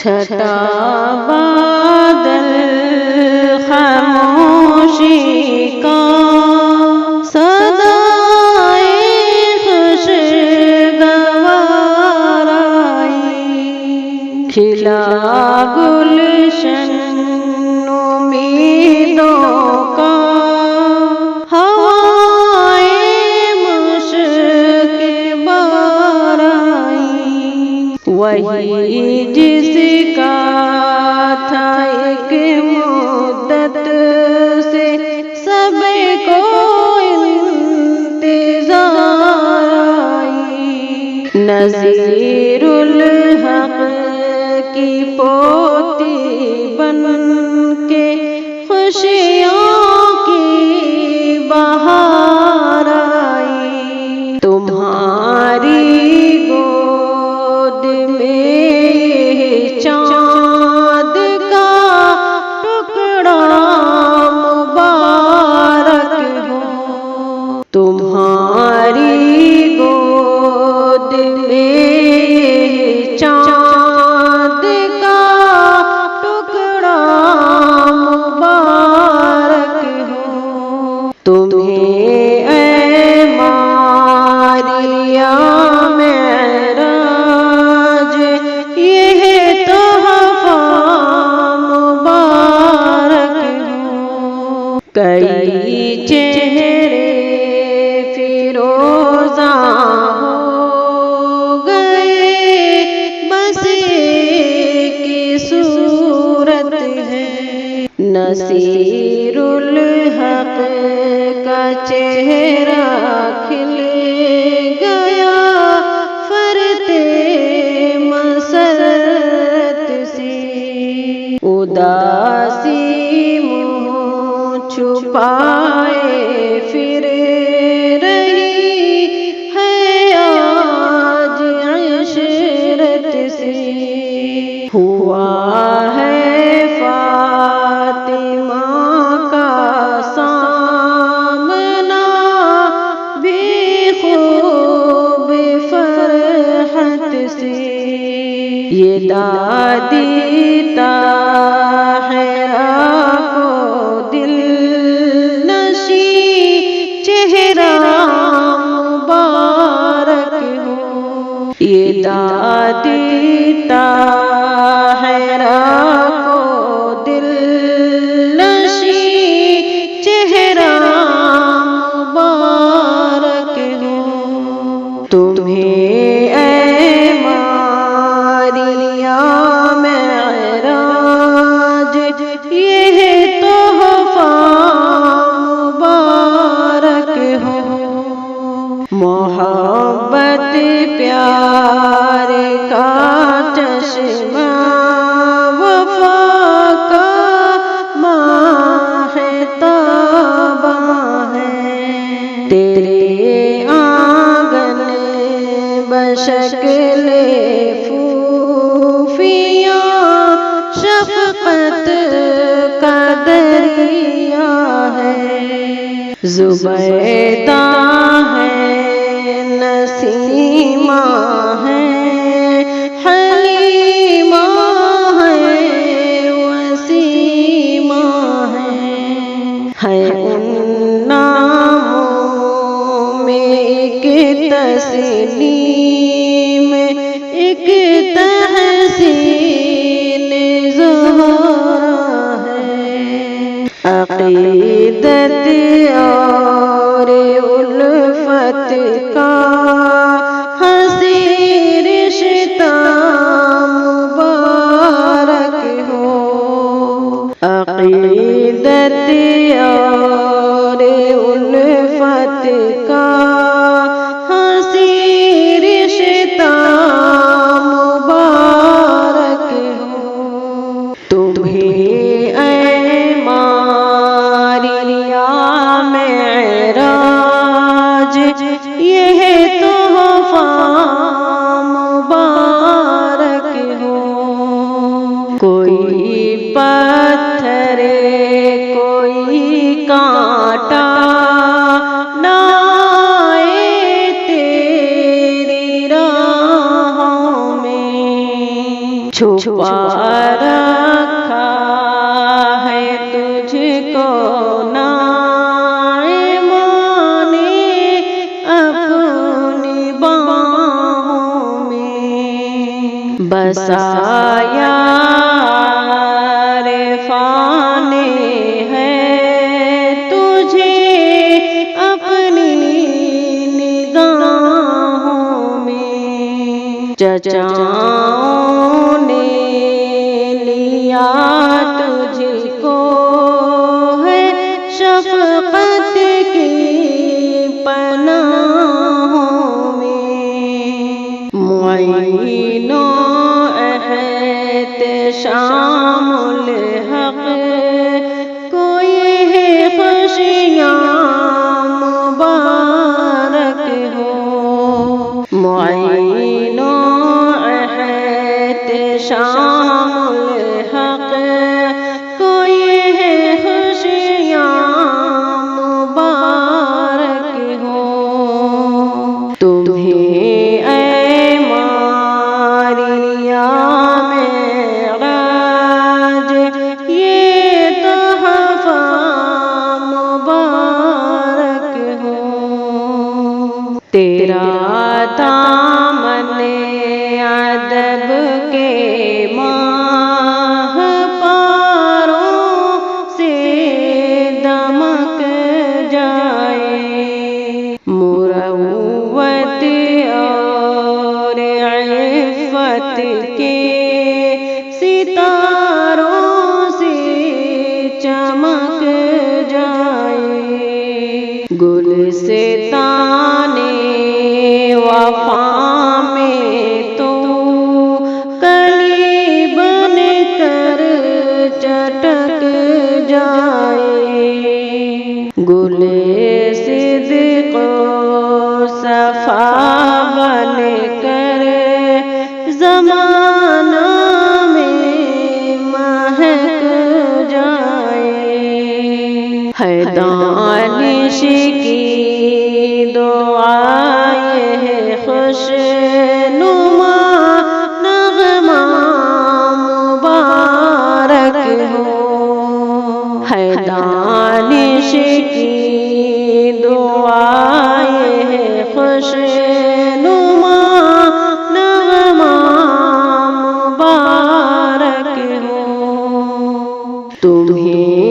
چھٹا بادل خاموشی کا صدائے خوشگوار آئی، کھلا گلشن امیدوں کا، ہوائیں مشک بار آئی، وہی جس کا تھا ایک مدت سے سب کو انتظار آئی، نذیر الحق کی پوتی بن کے خوشیوں کی بہار آئی، تمہاری گود میں چاند کا ٹکڑا مبارک ہو، تمہاری گود میں چاند کا ٹکڑا مبارک ہو، تمہیں اے مریم معراج یہ تحفہ مبارک ہو، کئی چہرے فیروزہ ہو گئے، بس ایک صورت ہے، نذیر الحق کا چہرہ کھل گیا فرتے مسرت سے، اداسی منہ چھپائے پھر رہی ہے آج عشرت سے، ہوا ہے فاطمہ کا سامنا بھی خوب فرحت سے، یہ دادی طاہرہ کو دل نشیں چہرہ مبارک ہو، یہ دادی طاہرہ کو دل نشیں چہرہ مبارک ہو، تمہیں اے مریم معراج یہ تحفہ مبارک ہو، محبت پیار کا چشمہ وفا کا ماہتابہ ہے، تیرے آنگن بشکل پھوپھیاں شفقت کا دریا ہے، زبیدہ ہے نسیمہ ہے حلیمہ ہے وسیمہ ہے ان ناموں میں ایک تسلیم ایک تحسین زہرا ہے، عقیدت اور الفت کا ہنسی رشتہ مبارک ہو، عقیدت اور الفت کا ہنسی رشتہ مبارک ہو، تمہیں اے مریم معراج یہ تحفہ مبارک ہو، کوئی پتھر کوئی کانٹا نہ آئے تیری راہوں میں، چھپا رکھا ہے تجھ کو نائمان نے اپنی باہوں میں بسایا عارفان ہے تجھے اپنی نگاہوں میں چچاؤں نے لیا تجھ کو ہے شفقت کی پناہوں میں معین و احتشام الحق کوئی ہے خوشیاں مبارک ہو معین و احتشام الحق کوئی ہے خوشیاں مبارک ہو تمہیں اے ماریا معراج یہ تحفہ مبارک ہو تیرا دامن ادب کے ماہ پاروں سے دمک جائے مروت اور عفت کے ستاروں سے چمک جائے گلستان وفا میں تو کلی بن کر چٹک جائے گل صدق و صفا بن کر زمانہ میں مہک جائے ہے دانش کی دعائے ہے خوش نما نغمہ مبارک ہو ہے دانش کی دعائے ہے خوش نما نغمہ مبارک ہو تمہیں